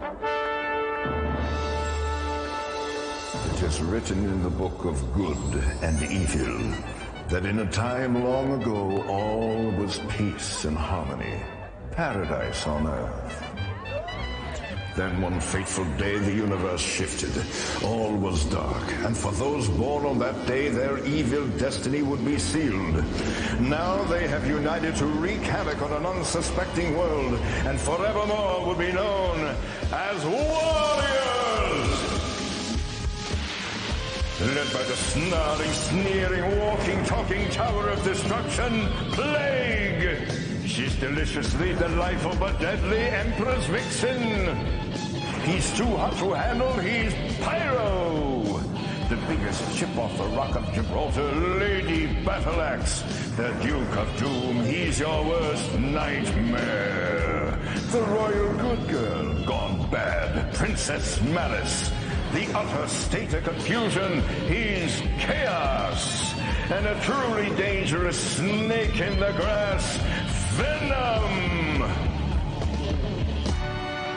It is written in the book of good and evil that in a time long ago all was peace and harmony, paradise on earth. Then one fateful day the universe shifted. All was dark, and for those born on that day their evil destiny would be sealed. Now they have united to wreak havoc on an unsuspecting world, and forevermore will be known as Warriors! Led by the snarling, sneering, walking, talking tower of destruction, Plague! She's deliciously delightful but deadly Empress Vixxen. He's too hot to handle, he's Pyro! The biggest chip off the Rock of Gibraltar, Lady Battleaxe. The Duke of Doom, he's your worst nightmare. The Royal Good Girl, gone bad, Princess Malice. The utter state of confusion, he's Chaos. And a truly dangerous snake in the grass, Venom!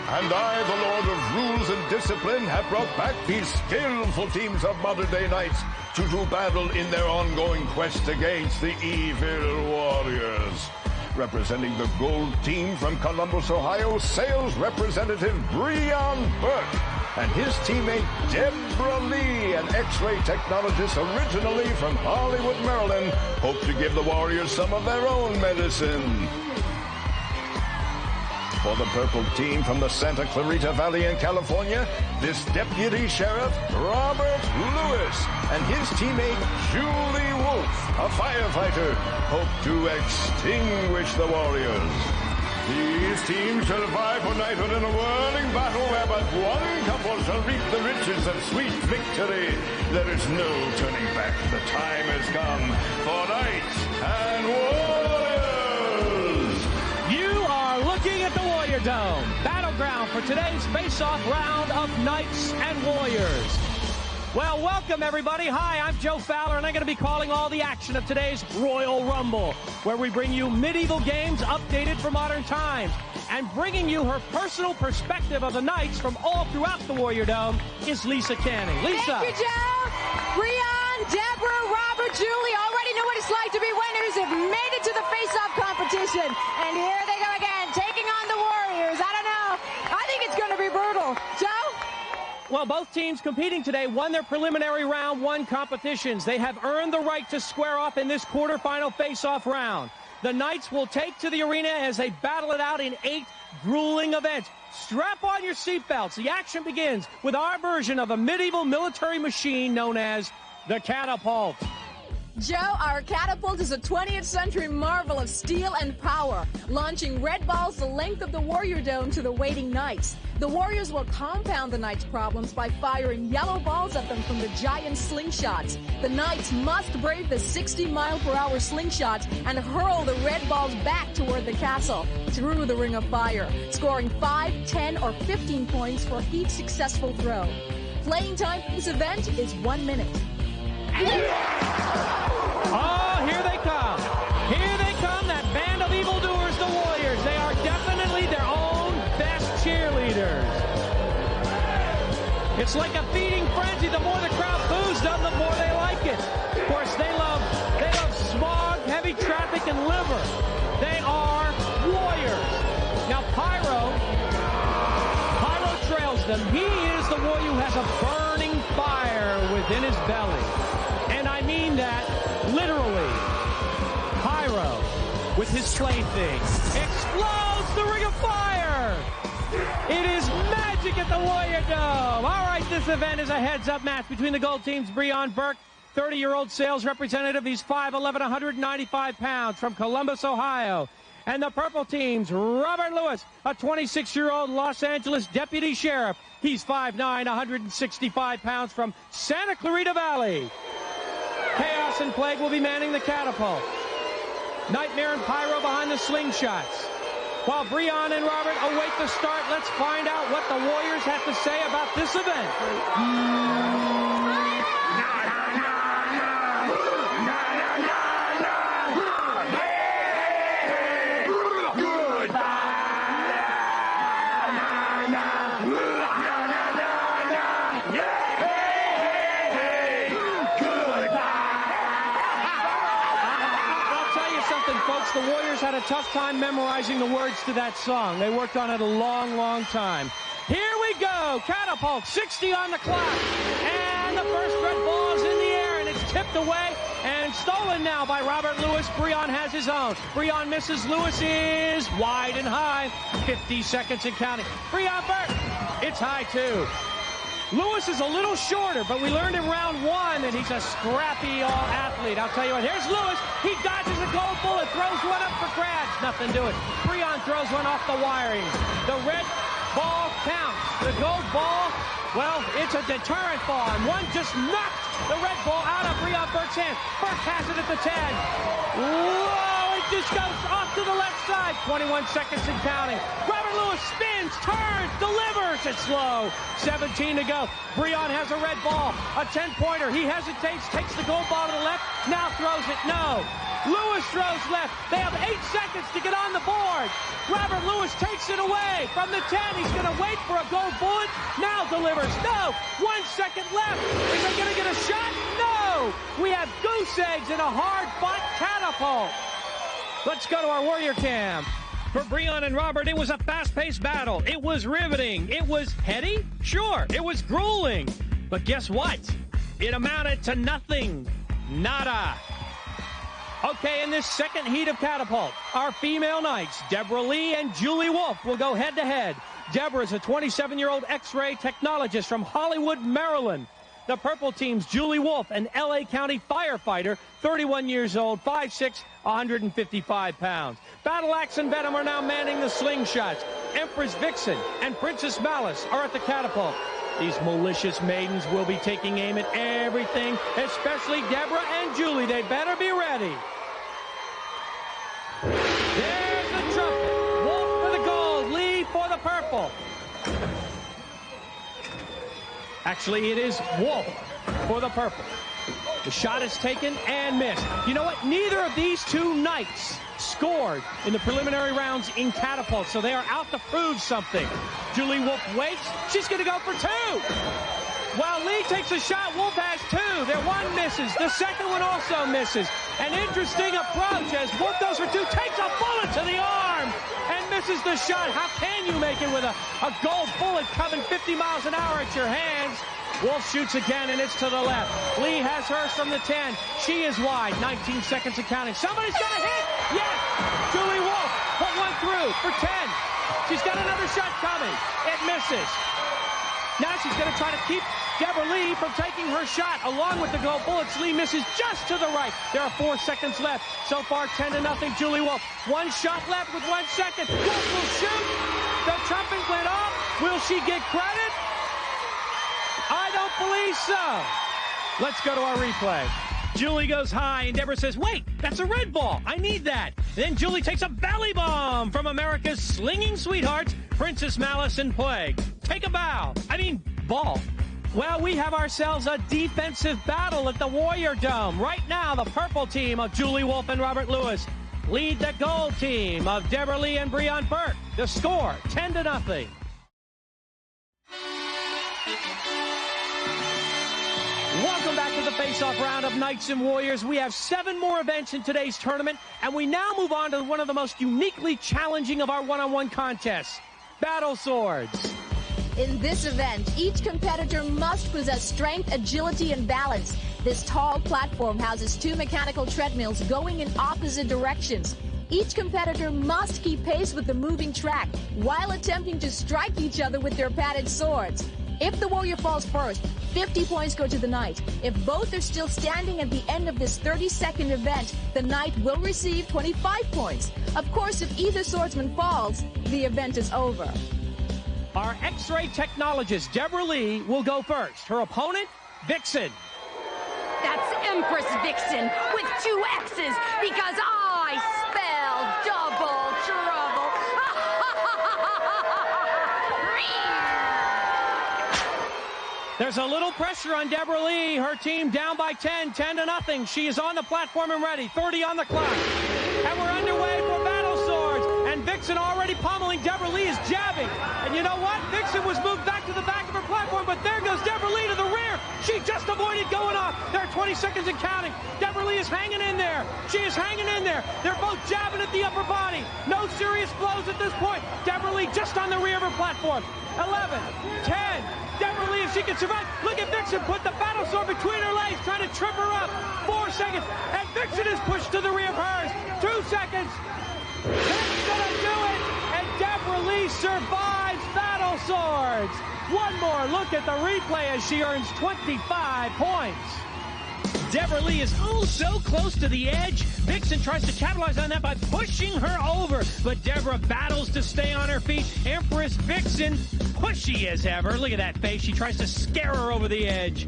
And I, the Lord of Rules and Discipline, have brought back these skillful teams of modern-day knights to do battle in their ongoing quest against the evil warriors. Representing the gold team from Columbus, Ohio, sales representative Breon Burke and his teammate Deborah Lee, an X-ray technologist originally from Hollywood, Maryland, hope to give the Warriors some of their own medicine. For the purple team from the Santa Clarita Valley in California, this Deputy Sheriff Robert Lewis and his teammate Julie Wolfe, a firefighter, hope to extinguish the Warriors. These teams shall vie for knighthood in a whirling battle where but one couple shall reap the riches of sweet victory. There is no turning back. The time has come for knights and warriors. You are looking at the Warrior Dome, battleground for today's face-off round of Knights and Warriors. Well, welcome everybody. Hi, I'm Joe Fowler, and I'm going to be calling all the action of today's Royal Rumble, where we bring you medieval games updated for modern times. And bringing you her personal perspective of the Knights from all throughout the Warrior Dome is Lisa Canning. Lisa. Thank you, Joe. Breon, Deborah, Robert, Julie already know what it's like to be winners. Have made it to the face-off competition. And here they go again, taking on the Warriors. I don't know. I think it's going to be brutal. Joe? Well, both teams competing today won their preliminary round one competitions. They have earned the right to square off in this quarterfinal face-off round. The Knights will take to the arena as they battle it out in 8 grueling events. Strap on your seatbelts. The action begins with our version of a medieval military machine known as the Catapult. Joe, our Catapult is a 20th century marvel of steel and power, launching red balls the length of the Warrior Dome to the waiting Knights. The Warriors will compound the Knights' problems by firing yellow balls at them from the giant slingshots. The Knights must brave the 60-mile-per-hour slingshots and hurl the red balls back toward the castle through the Ring of Fire, scoring 5, 10, or 15 points for each successful throw. Playing time for this event is 1 minute. Oh, here they come. Here they come, that band of evildoers, the Warriors. They are definitely their own best cheerleaders. It's like a feeding frenzy. The more the crowd boos them, the more they like it. Of course, they love smog, heavy traffic, and liver. They are Warriors. Now, Pyro trails them. He is the warrior who has a burning fire within his belly. And I mean that literally. Pyro, with his plaything, explodes the Ring of Fire! It is magic at the Warrior Dome! All right, this event is a heads-up match between the gold team's Breon Burke, 30-year-old sales representative. He's 5'11", 195 pounds, from Columbus, Ohio. And the purple team's Robert Lewis, a 26-year-old Los Angeles deputy sheriff. He's 5'9", 165 pounds, from Santa Clarita Valley. Chaos and Plague will be manning the Catapult. Nightmare and Pyro behind the slingshots. While Breon and Robert await the start, let's find out what the Warriors have to say about this event. Folks, the Warriors had a tough time memorizing the words to that song. They worked on it a long, long time. Here we go. Catapult, 60 on the clock. And the first red ball is in the air, and it's tipped away and stolen now by Robert Lewis. Breon has his own. Breon misses. Lewis is wide and high. 50 seconds and counting. Breon Burke. It's high, too. Lewis is a little shorter, but we learned in round one that he's a scrappy athlete. I'll tell you what, here's Lewis. He dodges a gold bullet, throws one up for grabs. Nothing to it. Breon throws one off the wiring. The red ball counts. The gold ball, well, it's a deterrent ball, and one just knocked the red ball out of Breon Burke's hand. Burke has it at the 10. Whoa, it just goes off to the left side. 21 seconds and counting. Robert Lewis spins, turns, delivers. It's slow. 17 to go. Breon has a red ball, a 10-pointer. He hesitates, takes the gold ball to the left, now throws it. No. Lewis throws left. They have 8 seconds to get on the board. Robert Lewis takes it away from the 10. He's going to wait for a gold bullet. Now delivers. No. 1 second left. Is he going to get a shot? No. We have goose eggs in a hard-fought catapult. Let's go to our Warrior Cam. For Breon and Robert, it was a fast-paced battle. It was riveting. It was heady? Sure. It was grueling. But guess what? It amounted to nothing. Nada. Okay, in this second heat of Catapult, our female knights, Deborah Lee and Julie Wolfe, will go head-to-head. Deborah is a 27-year-old X-ray technologist from Hollywood, Maryland. The purple team's Julie Wolfe, an L.A. County firefighter, 31 years old, 5'6", 155 pounds. Battle Axe and Venom are now manning the slingshots. Empress Vixxen and Princess Malice are at the Catapult. These malicious maidens will be taking aim at everything, especially Deborah and Julie. They better be ready. There's the trumpet. Wolfe for the gold, Lee for the purple. Actually, it is Wolfe for the purple. The shot is taken and missed. You know what? Neither of these two knights scored in the preliminary rounds in Catapult, so they are out to prove something. Julie Wolfe waits. She's going to go for 2. While Lee takes a shot, Wolfe has 2. Their one misses. The second one also misses. An interesting approach as Wolfe goes for 2, takes a bullet to the arm, and misses the shot. How can you make it with a gold bullet coming 50 miles an hour at your hands? Wolfe shoots again, and it's to the left. Lee has hers from the 10. She is wide. 19 seconds and counting. Somebody's going to hit. Yes! Julie Wolfe put one through for 10. She's got another shot coming. It misses. Now she's going to try to keep Deborah Lee from taking her shot. Along with the gold bullets, Lee misses just to the right. There are 4 seconds left. So far, 10-0, Julie Wolfe. 1 shot left with 1 second. Wolfe will shoot. The trumpet went off. Will she get credit? I don't believe so. Let's go to our replay. Julie goes high, and Deborah says, wait, that's a red ball. I need that. Then Julie takes a belly bomb from America's slinging sweethearts, Princess Malice and Plague. Take a bow. Ball. Well, we have ourselves a defensive battle at the Warrior Dome. Right now, the purple team of Julie Wolfe and Robert Lewis lead the gold team of Deborah Lee and Breon Burke. The score, 10-0. Welcome back to the face-off round of Knights and Warriors. We have 7 more events in today's tournament, and we now move on to one of the most uniquely challenging of our one-on-one contests, Battle Swords. In this event, each competitor must possess strength, agility, and balance. This tall platform houses 2 mechanical treadmills going in opposite directions. Each competitor must keep pace with the moving track while attempting to strike each other with their padded swords. If the warrior falls first, 50 points go to the knight. If both are still standing at the end of this 30-second event, the knight will receive 25 points. Of course, if either swordsman falls, the event is over. Our X-ray technologist, Deborah Lee, will go first. Her opponent, Vixxen. That's Empress Vixxen with 2 X's because I spell double trouble. There's a little pressure on Deborah Lee. Her team down by 10-0. She is on the platform and ready. 30 on the clock. And we're underway for Battle Swords. And Vixxen already pummeling signaling Deborah Lee is jabbing. And you know what? Vixxen was moved back to the back of her platform, but there goes Deborah Lee to the rear. She just avoided going off. There are 20 seconds and counting. Deborah Lee is hanging in there. She is hanging in there. They're both jabbing at the upper body. No serious blows at this point. Deborah Lee just on the rear of her platform. 11, 10. Deborah Lee, if she can survive. Look at Vixxen put the battle sword between her legs, trying to trip her up. 4 seconds, and Vixxen is pushed to the rear of hers. 2 seconds. That's gonna do it, and Deborah Lee survives battle swords. One more look at the replay as she earns 25 points. Deborah Lee is oh so close to the edge. Vixxen tries to capitalize on that by pushing her over, but Deborah battles to stay on her feet. Empress Vixxen, pushy as ever. Look at that face. She tries to scare her over the edge.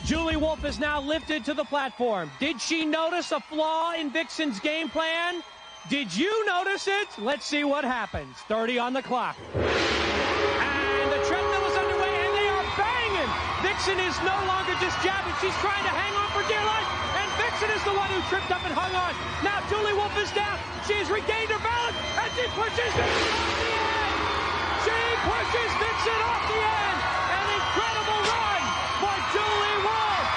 Julie Wolfe is now lifted to the platform. Did she notice a flaw in Vixxen's game plan? Did you notice it? Let's see what happens. 30 on the clock. And the treadmill is underway, and they are banging. Vixxen is no longer just jabbing. She's trying to hang on for dear life, and Vixxen is the one who tripped up and hung on. Now Julie Wolfe is down. She has regained her balance, and she pushes Vixxen off the end. She pushes Vixxen off the end. An incredible run for Julie Wolfe,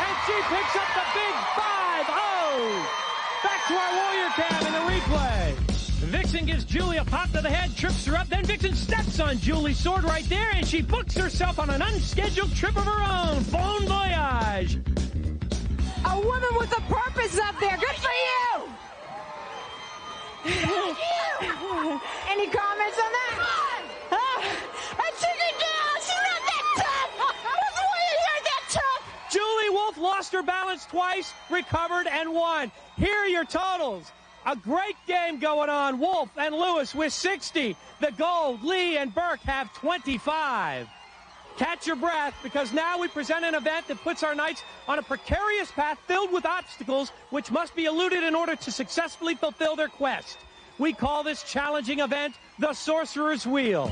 and she picks up the big 5-0. Back to our Warrior cam in the replay. Vixxen gives Julie a pop to the head, trips her up, then Vixxen steps on Julie's sword right there, and she books herself on an unscheduled trip of her own. Bon voyage! A woman with a purpose up there. Good for you! Any comments on that? I took her down. She's not that tough. What's the way you're that tough? Julie Wolfe lost her balance twice, recovered, and won. Here are your totals. A great game going on. Wolfe and Lewis with 60. The gold, Lee and Burke have 25. Catch your breath, because now we present an event that puts our knights on a precarious path filled with obstacles which must be eluded in order to successfully fulfill their quest. We call this challenging event the Sorcerer's Wheel.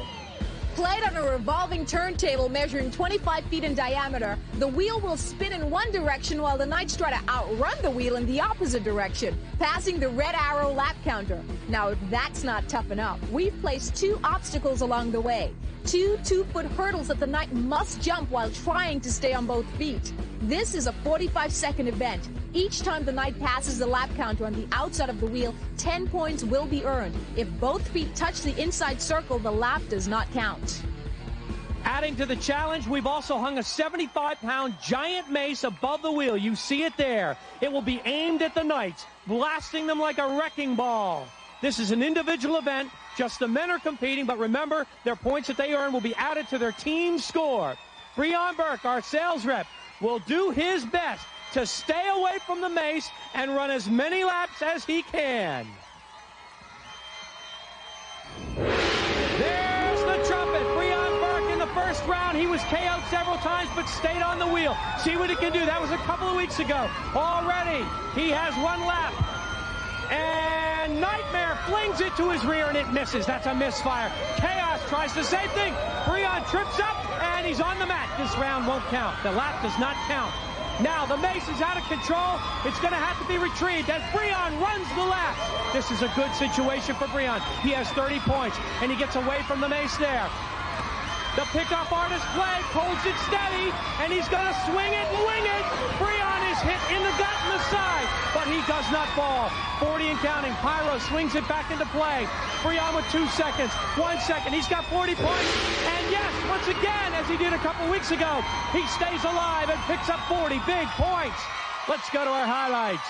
Played on a revolving turntable measuring 25 feet in diameter, the wheel will spin in one direction while the knights try to outrun the wheel in the opposite direction, passing the red arrow lap counter. Now, if that's not tough enough, we've placed 2 obstacles along the way. 2 2-foot hurdles that the knight must jump while trying to stay on both feet. This is a 45-second event. Each time the knight passes the lap counter on the outside of the wheel, 10 points will be earned. If both feet touch the inside circle, the lap does not count. Adding to the challenge, we've also hung a 75-pound giant mace above the wheel. You see it there. It will be aimed at the knights, blasting them like a wrecking ball. This is an individual event. Just the men are competing, but remember, their points that they earn will be added to their team score. Breon Burke, our sales rep, will do his best to stay away from the mace and run as many laps as he can. There's the trumpet. Breon Burke in the first round. He was KO'd several times but stayed on the wheel. See what he can do. That was a couple of weeks ago. Already, he has 1 lap. And Nightmare flings it to his rear, and it misses. That's a misfire. Chaos tries the same thing. Breon trips up, and he's on the mat. This round won't count. The lap does not count. Now, the mace is out of control. It's going to have to be retrieved as Breon runs the lap. This is a good situation for Breon. He has 30 points, and he gets away from the mace there. The pickoff artist Plague holds it steady, and he's going to swing it and wing it. Breon is hit in the gut and the side, but he does not fall. 40 and counting. Pyro swings it back into play. Breon with 2 seconds. 1 second. He's got 40 points. And yes, once again, as he did a couple weeks ago, he stays alive and picks up 40 big points. Let's go to our highlights.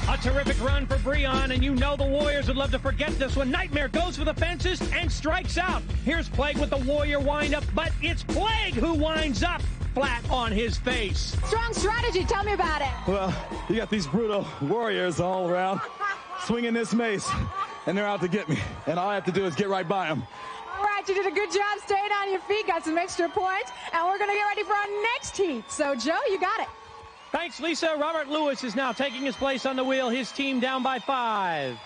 A terrific run for Breon, and you know the Warriors would love to forget this one. Nightmare goes for the fences and strikes out. Here's Plague with the Warrior wind-up, but it's Plague who winds up flat on his face. Strong strategy. Tell me about it. Well, you got these brutal Warriors all around swinging this mace, and they're out to get me. And all I have to do is get right by them. All right, you did a good job staying on your feet, got some extra points, and we're going to get ready for our next heat. So, Joe, you got it. Thanks, Lisa. Robert Lewis is now taking his place on the wheel. His team down by 5.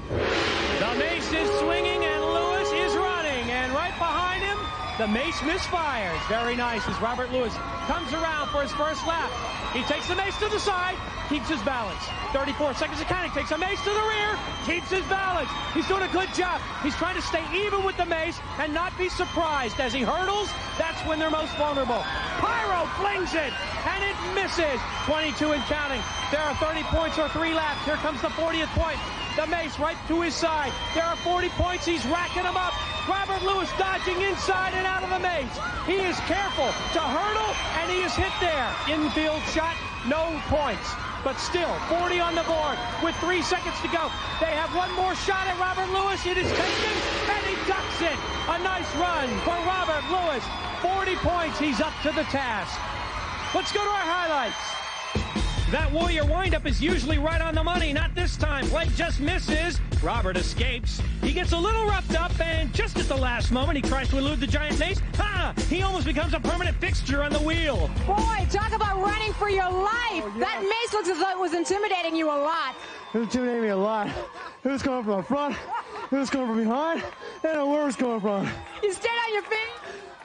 The mace is swinging, and Lewis is running. And right behind him The mace misfires. Very nice as Robert Lewis comes around for his first lap. He takes the mace to the side, keeps his balance. 34 seconds of counting, takes a mace to the rear, keeps his balance. He's doing a good job. He's trying to stay even with the mace and not be surprised. As he hurdles, that's when they're most vulnerable. Pyro flings it, and it misses. 22 and counting. There are 30 points or 3 laps. Here comes the 40th point. The mace right to his side. There are 40 points. He's racking them up. Robert Lewis dodging inside and out of the maze. He is careful to hurdle, and he is hit there. Infield shot, no points. But still, 40 on the board with 3 seconds to go. They have one more shot at Robert Lewis. It is taken, and he ducks it. A nice run for Robert Lewis. 40 points. He's up to the task. Let's go to our highlights. That Warrior windup is usually right on the money. Not this time. Blake just misses. Robert escapes. He gets a little roughed up, and just at the last moment, he tries to elude the giant mace. He almost becomes a permanent fixture on the wheel. Boy, talk about running for your life. Oh, yeah. That mace looks as though it was intimidating you a lot. It was intimidating me a lot. It was coming from the front. It was coming from behind. I don't know where it was coming from. You stayed on your feet?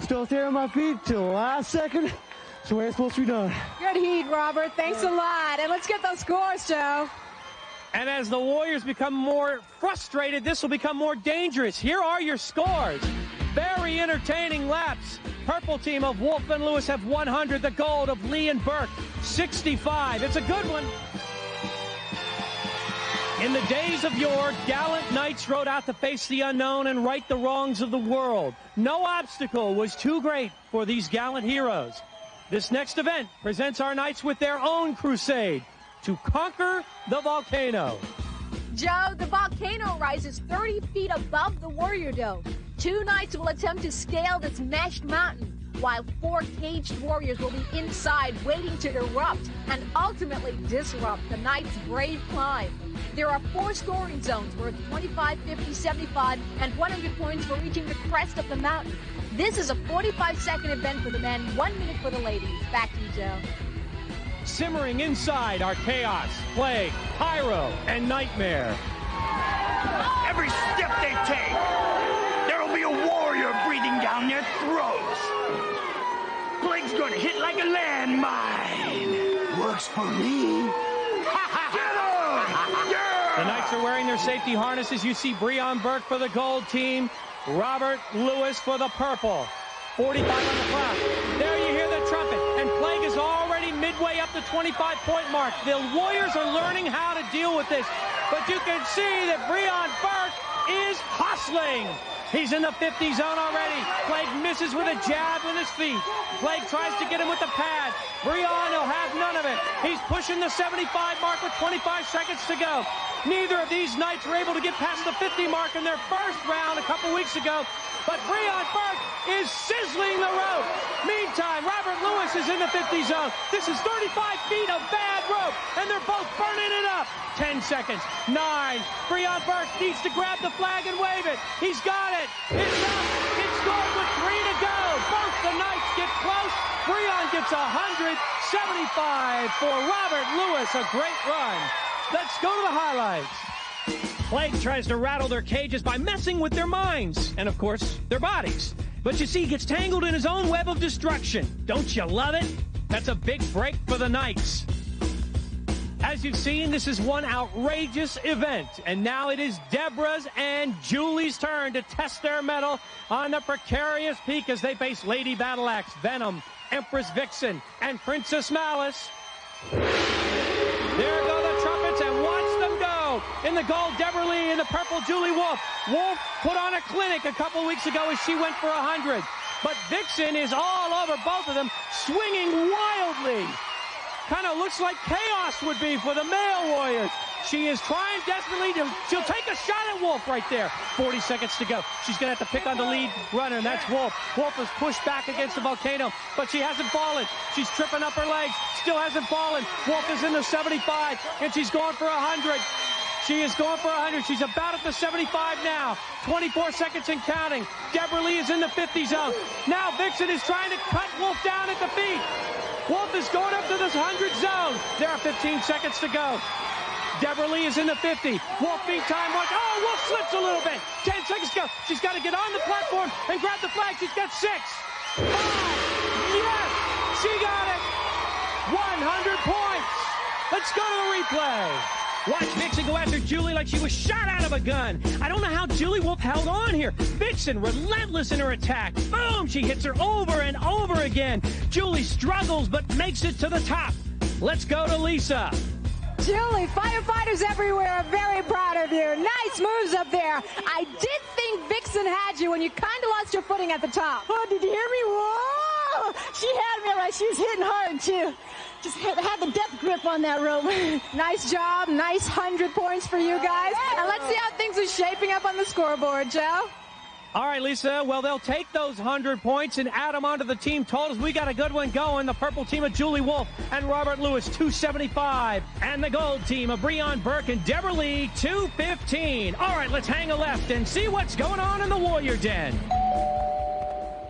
Still staying on my feet till the last second. That's the way it's supposed to be done. Good heat, Robert. Thanks a lot. And let's get those scores, Joe. And as the Warriors become more frustrated, this will become more dangerous. Here are your scores. Very entertaining laps. Purple team of Wolfe and Lewis have 100. The gold of Lee and Burke, 65. It's a good one. In the days of yore, gallant knights rode out to face the unknown and right the wrongs of the world. No obstacle was too great for these gallant heroes. This next event presents our knights with their own crusade to conquer the volcano. Joe, the volcano rises 30 feet above the Warrior Dome. 2 knights will attempt to scale this meshed mountain, while 4 caged warriors will be inside waiting to erupt and ultimately disrupt the knights' brave climb. There are 4 scoring zones worth 25, 50, 75, and 100 points for reaching the crest of the mountain. This is a 45-second event for the men, 1 minute for the ladies. Back to you, Joe. Simmering inside are Chaos, Plague, Pyro, and Nightmare. Every step they take, there'll be a warrior breathing down their throats. Plague's gonna hit like a landmine. Works for me. Get him! Yeah! The Knights are wearing their safety harnesses. You see Breon Burke for the gold team, Robert Lewis for the purple. 45 on the clock. There you hear the trumpet, and Plague is already midway up the 25-point mark. The Warriors are learning how to deal with this, but you can see that Breon Burke is hustling. He's in the 50 zone already. Plague misses with a jab with his feet. Plague tries to get him with the pad. Breon will have none of it. He's pushing the 75 mark with 25 seconds to go. Neither of these knights were able to get past the 50 mark in their first round a couple weeks ago, but Breon Burke is sizzling the rope. Meantime, Robert Lewis is in the 50 zone. This is 35 feet of bad rope, and they're both burning it up. 10 seconds, 9. Breon Burke needs to grab the flag and wave it. He's got it. It's up. It's good with 3 to go. Both the knights get close. Breon gets 175 for Robert Lewis. A great run. Let's go to the highlights. Plague tries to rattle their cages by messing with their minds and, of course, their bodies. But you see, he gets tangled in his own web of destruction. Don't you love it? That's a big break for the Knights. As you've seen, this is one outrageous event, and now it is Deborah's and Julie's turn to test their mettle on the precarious peak as they face Lady Battleaxe, Venom, Empress Vixxen, and Princess Malice. There go the trumpets, and watch them go. In the gold, Deborah Lee. In the purple, Julie Wolfe. Wolfe put on a clinic a couple weeks ago as she went for 100. But Vixxen is all over both of them, swinging wildly. Kind of looks like Chaos would be for the male Warriors. She is trying desperately to, she'll take a shot at Wolfe right there. 40 seconds to go. She's going to have to pick on the lead runner, and that's Wolfe. Wolfe is pushed back against the volcano, but she hasn't fallen. She's tripping up her legs, still hasn't fallen. Wolfe is in the 75, and she's going for 100. She is going for 100. She's about at the 75 now. 24 seconds and counting. Deborah Lee is in the 50 zone. Now Vixxen is trying to cut Wolfe down at the feet. Wolfe is going up to this 100 zone. There are 15 seconds to go. Deborah Lee is in the 50. Wolfe being time watch. Oh, Wolfe slips a little bit. 10 seconds to go. She's got to get on the platform and grab the flag. She's got 6. 5. Yes, she got it. 100 points. Let's go to the replay. Watch Vixxen go after Julie like she was shot out of a gun. I don't know how Julie Wolfe held on here. Vixxen relentless in her attack. Boom, she hits her over and over again. Julie struggles but makes it to the top. Let's go to Lisa. Julie, firefighters everywhere are very proud of you. Nice moves up there. I did think Vixxen had you when you kind of lost your footing at the top. Oh, did you hear me? Whoa! She had me right. She was hitting hard, too. Just had the death grip on that rope. Nice job. Nice 100 points for you guys. And let's see how things are shaping up on the scoreboard, Joe. All right, Lisa. Well, they'll take those 100 points and add them onto the team totals. We got a good one going. The purple team of Julie Wolfe and Robert Lewis, 275. And the gold team of Breon Burke and Deborah Lee, 215. All right, let's hang a left and see what's going on in the Warrior Den.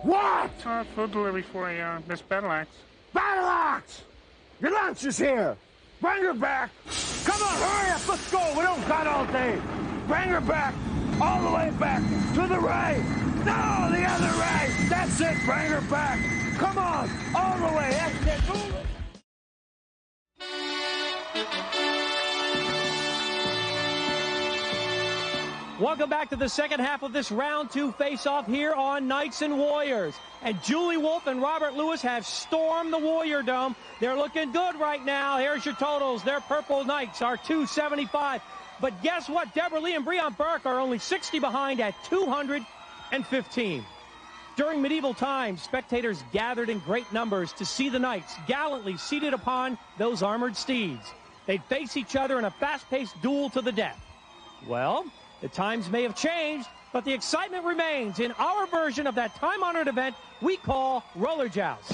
What? Food delivery for you, Miss Battle-Axe. Battle-Axe! Your lunch is here. Bring her back. Come on, hurry up. Let's go. We don't got all day. Bring her back. All the way back. To the right. No, the other right. That's it. Bring her back. Come on. All the way. That's it. Move it. Welcome back to the second half of this round 2 face-off here on Knights and Warriors. And Julie Wolfe and Robert Lewis have stormed the Warrior Dome. They're looking good right now. Here's your totals. Their purple Knights are 275. But guess what? Deborah Lee and Breon Burke are only 60 behind at 215. During medieval times, spectators gathered in great numbers to see the knights gallantly seated upon those armored steeds. They'd face each other in a fast-paced duel to the death. Well, the times may have changed, but the excitement remains in our version of that time-honored event we call roller joust.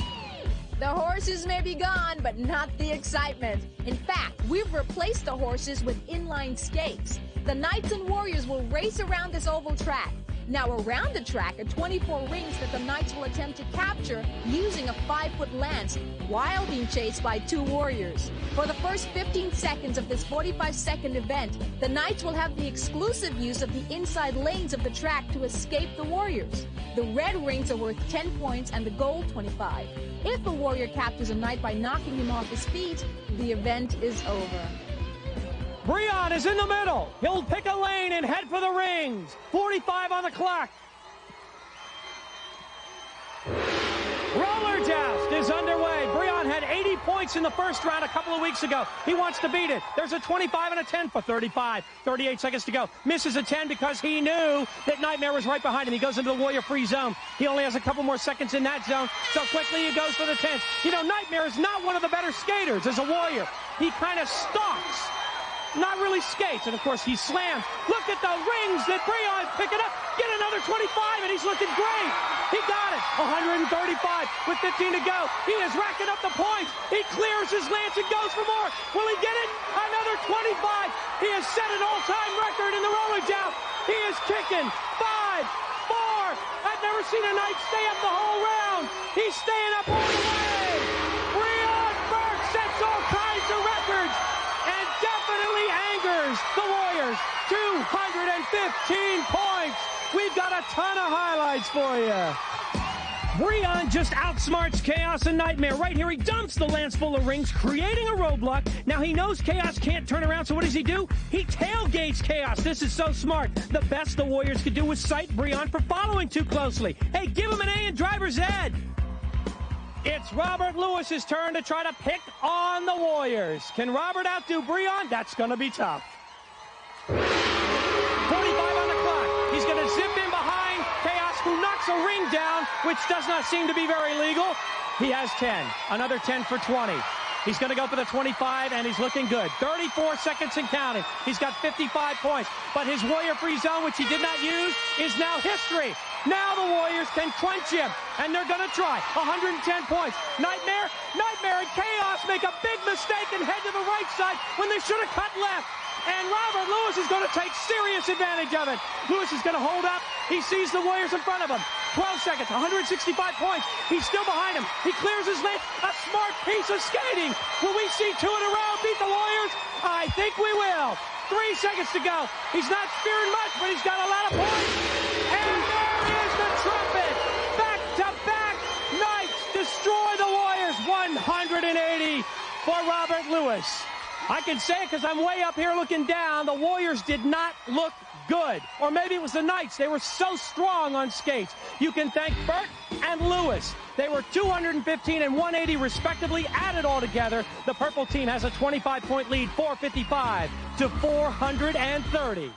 The horses may be gone, but not the excitement. In fact, we've replaced the horses with inline skates. The Knights and Warriors will race around this oval track. Now, around the track are 24 rings that the Knights will attempt to capture using a 5-foot lance while being chased by 2 warriors. For the first 15 seconds of this 45-second event, the Knights will have the exclusive use of the inside lanes of the track to escape the warriors. The red rings are worth 10 points and the gold 25. If a warrior captures a knight by knocking him off his feet, the event is over. Breon is in the middle. He'll pick a lane and head for the rings. 45 on the clock. Roller joust is underway. Breon had 80 points in the first round a couple of weeks ago. He wants to beat it. There's a 25 and a 10 for 35. 38 seconds to go. Misses a 10 because he knew that Nightmare was right behind him. He goes into the warrior free zone. He only has a couple more seconds in that zone, so quickly he goes for the 10s. You know, Nightmare is not one of the better skaters as a warrior. He kind of stalks. Not really skates, and of course he slams. Look at the rings that Breon's picking up. Get another 25, and he's looking great. He got it. 135 with 15 to go. He is racking up the points. He clears his lance and goes for more. Will he get it? Another 25. He has set an all-time record in the roller joust. He is kicking. 5, 4. I've never seen a knight stay up the whole round. He's staying up all the way. Breon Burke sets all kinds of records. And definitely angers the Warriors. 215 points. We've got a ton of highlights for you. Breon just outsmarts Chaos and Nightmare. Right here, he dumps the lance full of rings, creating a roadblock. Now, he knows Chaos can't turn around, so what does he do? He tailgates Chaos. This is so smart. The best the Warriors could do was cite Breon for following too closely. Hey, give him an A in driver's ed. It's Robert Lewis's turn to try to pick on the Warriors. Can Robert outdo Breon? That's going to be tough. 45 on the clock. He's going to zip in behind Chaos, who knocks a ring down, which does not seem to be very legal. He has 10. Another 10 for 20. He's going to go for the 25, and he's looking good. 34 seconds and counting. He's got 55 points. But his warrior free zone, which he did not use, is now history. Now the Warriors can clinch him, and they're going to try. 110 points. Nightmare and Chaos make a big mistake and head to the right side when they should have cut left. And Robert Lewis is going to take serious advantage of it. Lewis is going to hold up. He sees the Warriors in front of him. 12 seconds, 165 points. He's still behind him. He clears his lane. A smart piece of skating. Will we see 2 in a row beat the Warriors? I think we will. 3 seconds to go. He's not spearing much, but he's got a lot of points. And there is the trumpet. Back-to-back nights destroy the Warriors. 180 for Robert Lewis. I can say it because I'm way up here looking down. The Warriors did not look good. Or maybe it was the Knights. They were so strong on skates. You can thank Burke and Lewis. They were 215 and 180 respectively. Added all together, the purple team has a 25-point lead, 455 to 430.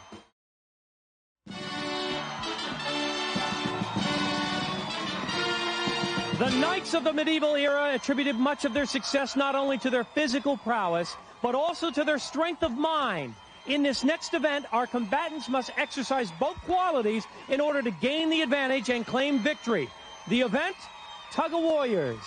The Knights of the medieval era attributed much of their success not only to their physical prowess, but also to their strength of mind. In this next event, our combatants must exercise both qualities in order to gain the advantage and claim victory. The event, Tug of Warriors.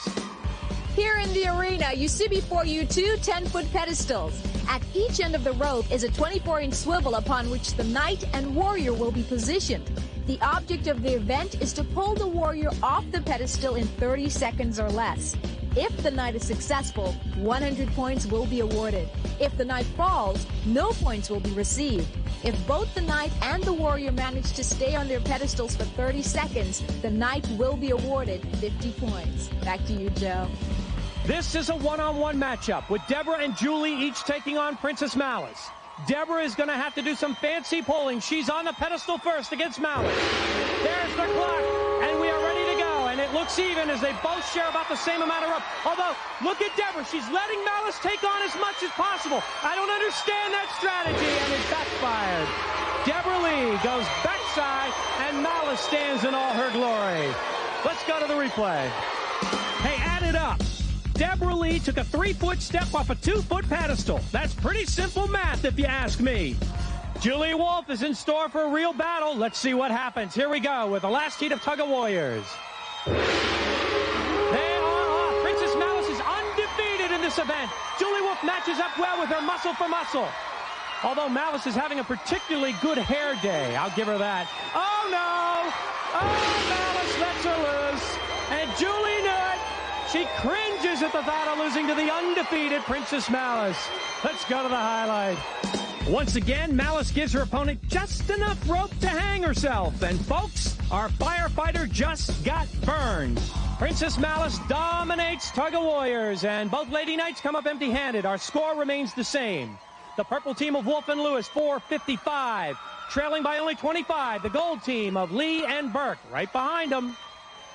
Here in the arena, you see before you 2 10-foot pedestals. At each end of the rope is a 24-inch swivel upon which the knight and warrior will be positioned. The object of the event is to pull the warrior off the pedestal in 30 seconds or less. If the knight is successful, 100 points will be awarded. If the knight falls, no points will be received. If both the knight and the warrior manage to stay on their pedestals for 30 seconds, the knight will be awarded 50 points. Back to you, Joe. This is a one-on-one matchup with Deborah and Julie each taking on Princess Malice. Deborah is going to have to do some fancy pulling. She's on the pedestal first against Malice. There's the clock, and we are ready to go. And it looks even as they both share about the same amount of rope. Although, look at Deborah. She's letting Malice take on as much as possible. I don't understand that strategy, and it backfired. Deborah Lee goes backside, and Malice stands in all her glory. Let's go to the replay. Hey, add it up. Deborah Lee took a 3-foot step off a 2-foot pedestal. That's pretty simple math, if you ask me. Julie Wolfe is in store for a real battle. Let's see what happens. Here we go with the last heat of Tug of Warriors. They are off. Princess Malice is undefeated in this event. Julie Wolfe matches up well with her muscle for muscle. Although Malice is having a particularly good hair day. I'll give her that. Oh, no. Oh, Malice lets her loose. And Julie knew it. She cringes at the thought of losing to the undefeated Princess Malice. Let's go to the highlight. Once again, Malice gives her opponent just enough rope to hang herself. And folks, our firefighter just got burned. Princess Malice dominates Tug of Warriors, and both Lady Knights come up empty-handed. Our score remains the same. The purple team of Wolfe and Lewis, 455. Trailing by only 25, the gold team of Lee and Burke, right behind them.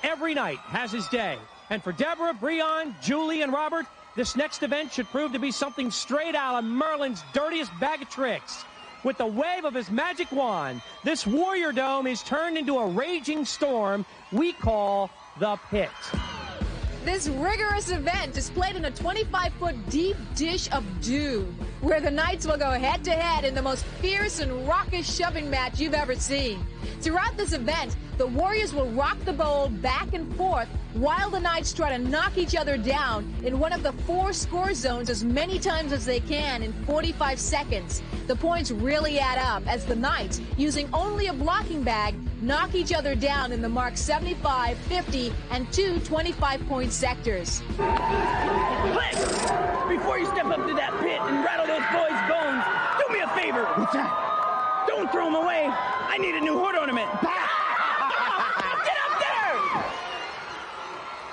Every knight has his day. And for Deborah, Breon, Julie, and Robert, this next event should prove to be something straight out of Merlin's dirtiest bag of tricks. With the wave of his magic wand, this Warrior Dome is turned into a raging storm we call the Pit. This rigorous event is played in a 25-foot deep dish of doom, where the knights will go head-to-head in the most fierce and raucous shoving match you've ever seen. Throughout this event, the Warriors will rock the bowl back and forth while the Knights try to knock each other down in one of the 4 score zones as many times as they can in 45 seconds. The points really add up as the Knights, using only a blocking bag, knock each other down in the mark 75, 50, and 2 25-point sectors. Click! Before you step up to that pit and rattle those boys' bones, do me a favor. What's that? Don't throw them away. I need a new hood ornament. Get up there!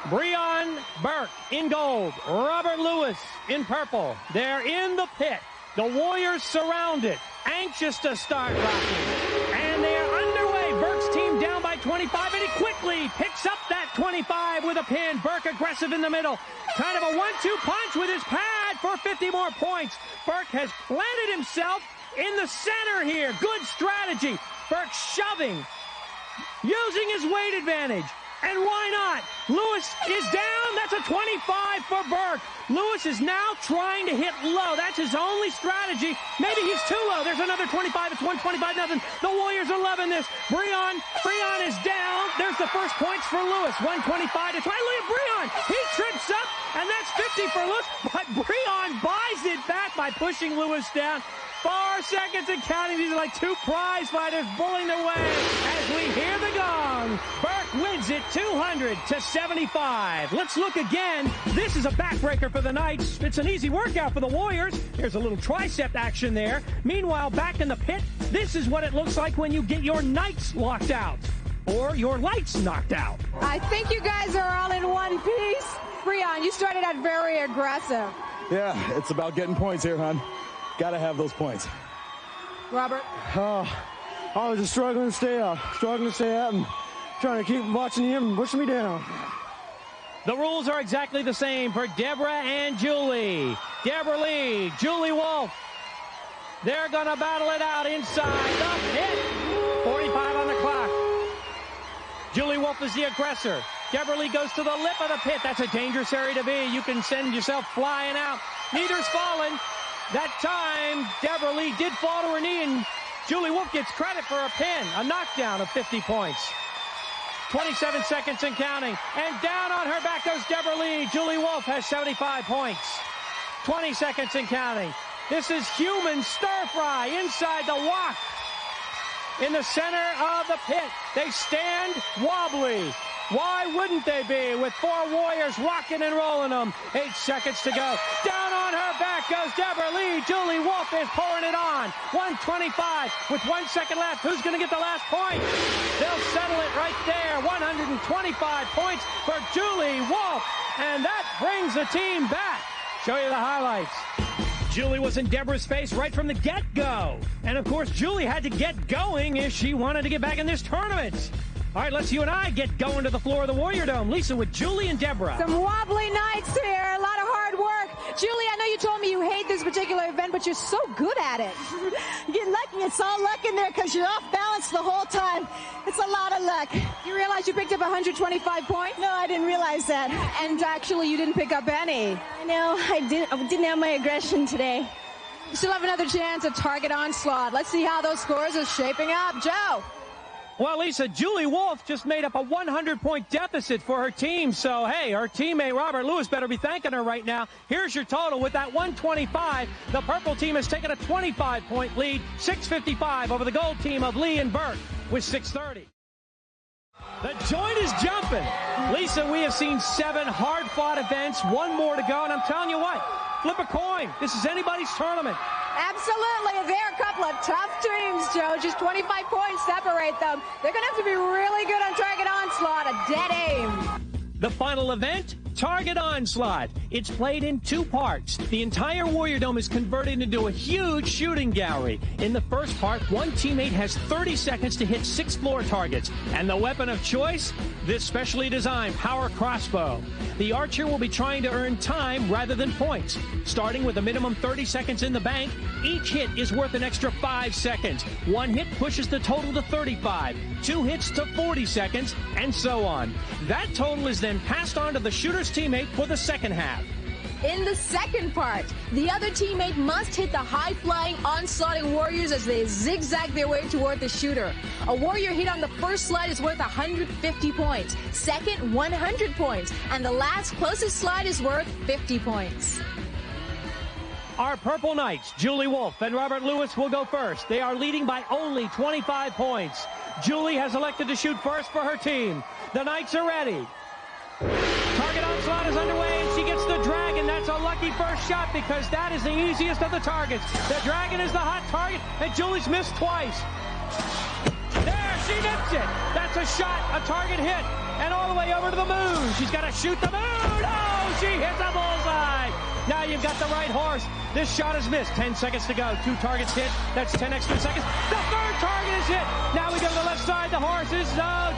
Breon Burke in gold. Robert Lewis in purple. They're in the pit. The Warriors surround it, anxious to start rocking. And they're underway. Burke's team down by 25, and he quickly picks up that 25 with a pin. Burke aggressive in the middle. Kind of a 1-2 punch with his pad for 50 more points. Burke has planted himself in the center here. Good strategy. Burke shoving, using his weight advantage. And why not? Lewis is down. That's a 25 for Burke. Lewis is now trying to hit low. That's his only strategy. Maybe he's too low. There's another 25. It's 125-0. The Warriors are loving this. Breon is down. There's the first points for Lewis. 125 to 20. Look at Breon. He trips up, and that's 50 for Lewis. But Breon buys it back by pushing Lewis down. 4 seconds and counting. These are like two prize fighters bullying their way as we hear the gong. Burke wins it 200-75. Let's look again. This is a backbreaker for the Knights. It's an easy workout for the Warriors. There's a little tricep action there. Meanwhile, back in the pit, this is what it looks like when you get your Knights locked out or your lights knocked out. I think you guys are all in one piece. Freon, you started out very aggressive. Yeah, it's about getting points here, hon. Gotta have those points. Robert? I was just struggling to stay up, and trying to keep watching him push me down. The rules are exactly the same for Deborah and Julie. Deborah Lee, Julie Wolfe. They're going to battle it out inside the pit. 45 on the clock. Julie Wolfe is the aggressor. Deborah Lee goes to the lip of the pit. That's a dangerous area to be. You can send yourself flying out. Neither's fallen. That time, Deborah Lee did fall to her knee, and Julie Wolfe gets credit for a pin, a knockdown of 50 points. 27 seconds and counting. And down on her back goes Deborah Lee. Julie Wolfe has 75 points. 20 seconds and counting. This is human stir fry inside the wok. In the center of the pit. They stand wobbly. Why wouldn't they be with four Warriors rocking and rolling them? 8 seconds to go. Down on her back goes Deborah Lee. Julie Wolfe is pouring it on. 125 with 1 second left. Who's going to get the last point? They'll settle it right there. 125 points for Julie Wolfe. And that brings the team back. Show you the highlights. Julie was in Deborah's face right from the get-go. And, of course, Julie had to get going if she wanted to get back in this tournament. All right, let's you and I get going to the floor of the Warrior Dome. Lisa, with Julie and Deborah. Some wobbly nights here. A lot of hard work. Julie, I know you told me you hate this particular event, but you're so good at it. You get lucky. It's all luck in there because you're off balance the whole time. It's a lot of luck. You realize you picked up 125 points? No, I didn't realize that. And actually, you didn't pick up any. I know. I didn't have my aggression today. You still have another chance at target onslaught. Let's see how those scores are shaping up. Joe. Well, Lisa, Julie Wolfe just made up a 100-point deficit for her team. So, hey, her teammate Robert Lewis better be thanking her right now. Here's your total. With that 125, the purple team has taken a 25-point lead, 655 over the gold team of Lee and Burke with 630. The joint is jumping. Lisa, we have seen 7 hard-fought events, 1 more to go, and I'm telling you what, flip a coin. This is anybody's tournament. Absolutely. There are a couple of tough teams, Joe. Just 25 points separate them. They're going to have to be really good on target onslaught, a dead aim. The final event, Target Onslaught. It's played in 2 parts. The entire Warrior Dome is converted into a huge shooting gallery. In the first part, one teammate has 30 seconds to hit 6 floor targets. And the weapon of choice? This specially designed power crossbow. The archer will be trying to earn time rather than points. Starting with a minimum 30 seconds in the bank, each hit is worth an extra 5 seconds. 1 hit pushes the total to 35, 2 hits to 40 seconds, and so on. That total is then passed on to the shooter's teammate for the second half. In the second part, the other teammate must hit the high-flying, onslaughting Warriors as they zigzag their way toward the shooter. A Warrior hit on the first slide is worth 150 points, second 100 points, and the last closest slide is worth 50 points. Our Purple Knights, Julie Wolfe and Robert Lewis, will go first. They are leading by only 25 points. Julie has elected to shoot first for her team. The Knights are ready. Target onslaught is underway, and she gets the dragon. That's a lucky first shot because that is the easiest of the targets. The dragon is the hot target, and Julie's missed twice. There, she nips it. That's a shot, a target hit, and all the way over to the moon. She's got to shoot the moon. Oh, she hits a bullseye. Now you've got the right horse. This shot is missed. 10 seconds to go. 2 targets hit. That's 10 extra seconds. The third target is hit. Now we go to the left side. The horse is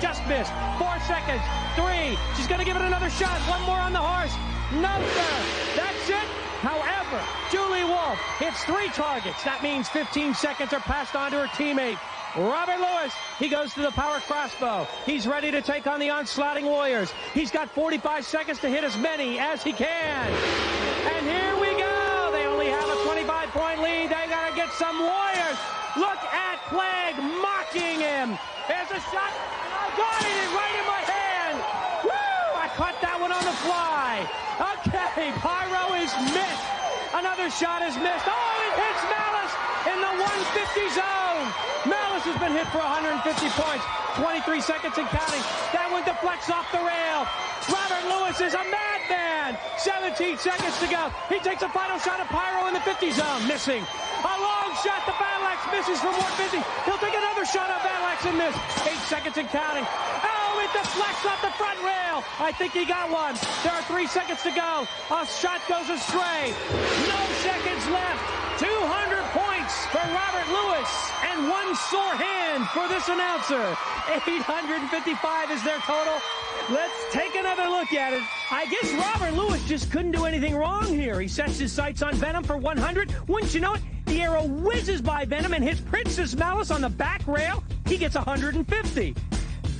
just missed. 4 seconds. 3. She's going to give it another shot. 1 more on the horse. No, sir. That's it. However, Julie Wolfe hits 3 targets. That means 15 seconds are passed on to her teammate. Robert Lewis, he goes to the power crossbow. He's ready to take on the onslaughting Warriors. He's got 45 seconds to hit as many as he can. And here we go. They only have a 25-point lead. They got to get some Warriors. Look at Plague mocking him. There's a shot. I got it right in my hand. Woo! I caught that one on the fly. Okay, Pyro is missed. Another shot is missed. Oh, it hits Malice. in the 150 zone. Malice has been hit for 150 points. 23 seconds and counting. That one deflects off the rail. Robert Lewis is a madman. 17 seconds to go. He takes a final shot at Pyro in the 50 zone. Missing. A long shot. The Battle Axe misses from 150. He'll take another shot at Battle Axe and miss. 8 seconds and counting. Oh, it deflects off the front rail. I think he got one. There are 3 seconds to go. A shot goes astray. No seconds left. 200 points for Robert Lewis and one sore hand for this announcer. 855 is their total. Let's take another look at it. I guess Robert Lewis just couldn't do anything wrong here. He sets his sights on Venom for 100. Wouldn't you know it? The arrow whizzes by Venom and hits Princess Malice on the back rail. He gets 150.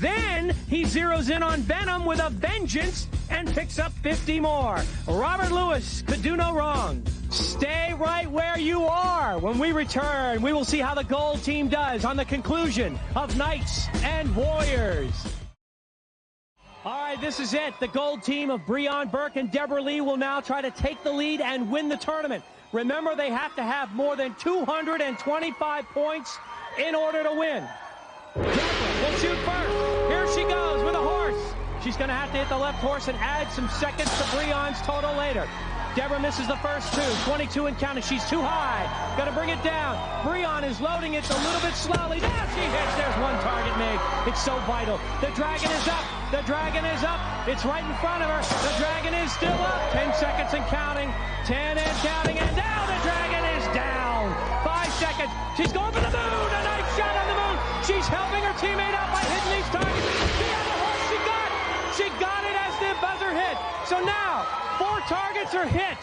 Then he zeroes in on Venom with a vengeance and picks up 50 more. Robert Lewis could do no wrong. Stay right where you are. When we return, we will see how the gold team does on the conclusion of Knights and Warriors. All right, this is it. The gold team of Breon Burke and Deborah Lee will now try to take the lead and win the tournament. Remember, they have to have more than 225 points in order to win. Deborah will shoot first. Here she goes with a horse. She's going to have to hit the left horse and add some seconds to Breon's total later. Deborah misses the first two. 22 and counting. She's too high. Got to bring it down. Breon is loading it a little bit slowly. Now she hits. There's one target made. It's so vital. The dragon is up. The dragon is up. It's right in front of her. The dragon is still up. 10 seconds and counting. 10 and counting. And now the dragon is down. 5 seconds. She's going for the moon. A nice shot on the moon. She's helping her teammate out by hitting these targets. She had the horse. She got it as the buzzer hit. So now 4 targets are hit.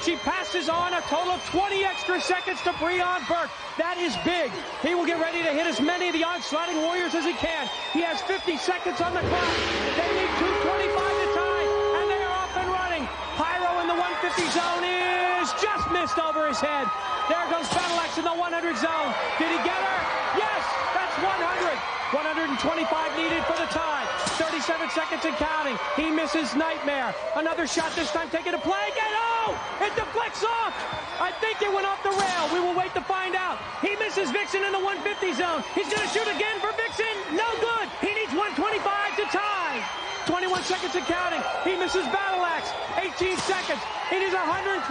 She passes on a total of 20 extra seconds to Breon Burke. That is big. He will get ready to hit as many of the onslaughting Warriors as he can. He has 50 seconds on the clock. They need 2:25 to tie, and they are off and running. Pyro in the 150 zone is just missed over his head. There goes Battle Axe in the 100 zone. Did he get her? Yes, that's 100. 125 needed for the tie. 37 seconds and counting. He misses Nightmare. Another shot this time taken to play again. Oh, it deflects off. I think it went off the rail. We will wait to find out. He misses Vixxen in the 150 zone. He's going to shoot again for Vixxen. No good. He needs 125 to tie. 21 seconds and counting. He misses Battle Axe. 18 seconds. It is 125.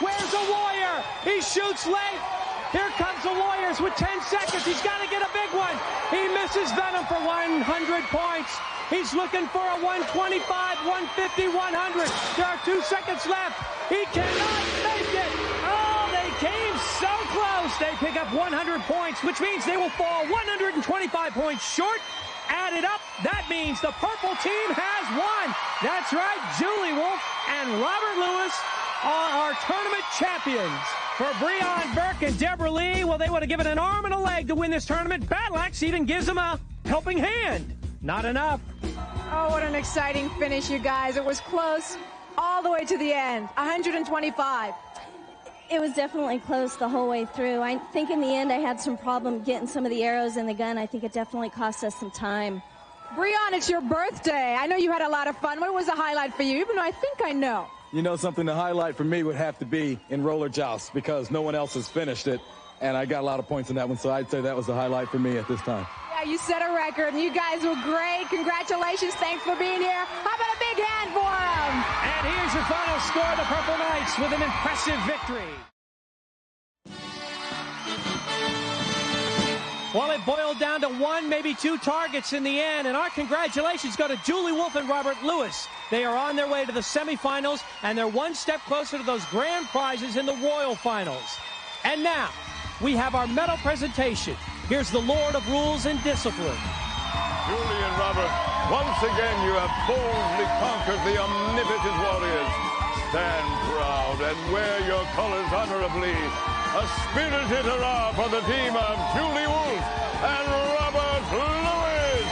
Where's the Warrior? He shoots late. Here comes the Warriors with 10 seconds. He's got to get a big one. He misses Venom for 100 points. He's looking for a 125, 150, 100. There are 2 seconds left. He cannot make it. Oh, they came so close. They pick up 100 points, which means they will fall 125 points short. Added up, that means the purple team has won. That's right, Julie Wolfe and Robert Lewis are our tournament champions. For Breon Burke and Deborah Lee, well, they would have given an arm and a leg to win this tournament. Battle Axe even gives them a helping hand. Not enough. Oh, what an exciting finish, you guys. It was close all the way to the end. 125. It was definitely close the whole way through. I think in the end I had some problem getting some of the arrows in the gun. I think it definitely cost us some time. Breon, it's your birthday. I know you had a lot of fun. What was the highlight for you? Even though I think I know. You know, something to highlight for me would have to be in roller joust because no one else has finished it, and I got a lot of points in that one, so I'd say that was the highlight for me at this time. Yeah, you set a record, and you guys were great. Congratulations. Thanks for being here. How about a big hand for them? And here's your final score. The Purple Knights with an impressive victory. Well, it boiled down to 1, maybe 2 targets in the end, and our congratulations go to Julie Wolfe and Robert Lewis. They are on their way to the semifinals, and they're 1 step closer to those grand prizes in the Royal Finals. And now, we have our medal presentation. Here's the Lord of Rules and Discipline. Julie and Robert, once again you have boldly conquered the omnipotent Warriors. Stand proud and wear your colors honorably. A spirited hurrah for the team of Julie Wolfe and Robert Lewis.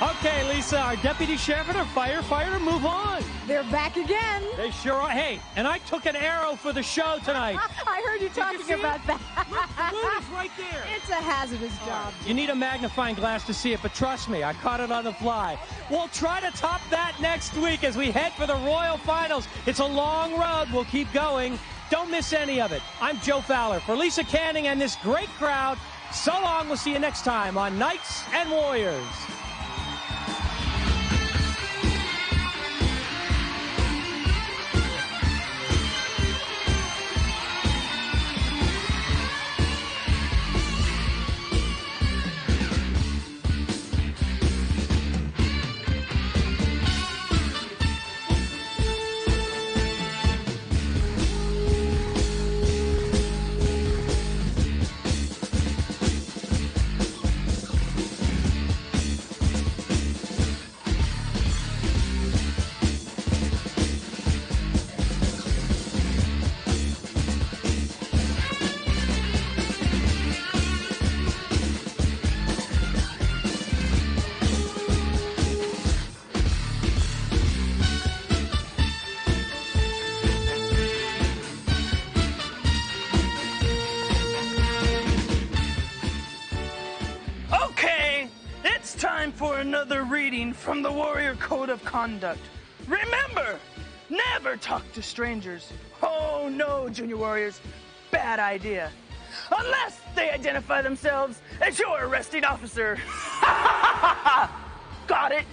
Okay, Lisa, our deputy sheriff and our firefighter move on. They're back again. They sure are. Hey, and I took an arrow for the show tonight. I heard you talking about that. Loot is right there. It's a hazardous job. You need a magnifying glass to see it, but trust me, I caught it on the fly. We'll try to top that next week as we head for the Royal Finals. It's a long road. We'll keep going. Don't miss any of it. I'm Joe Fowler. For Lisa Canning and this great crowd, so long. We'll see you next time on Knights and Warriors. For another reading from the Warrior Code of Conduct. Remember, never talk to strangers. Oh no, Junior Warriors, bad idea. Unless they identify themselves as your arresting officer. Got it?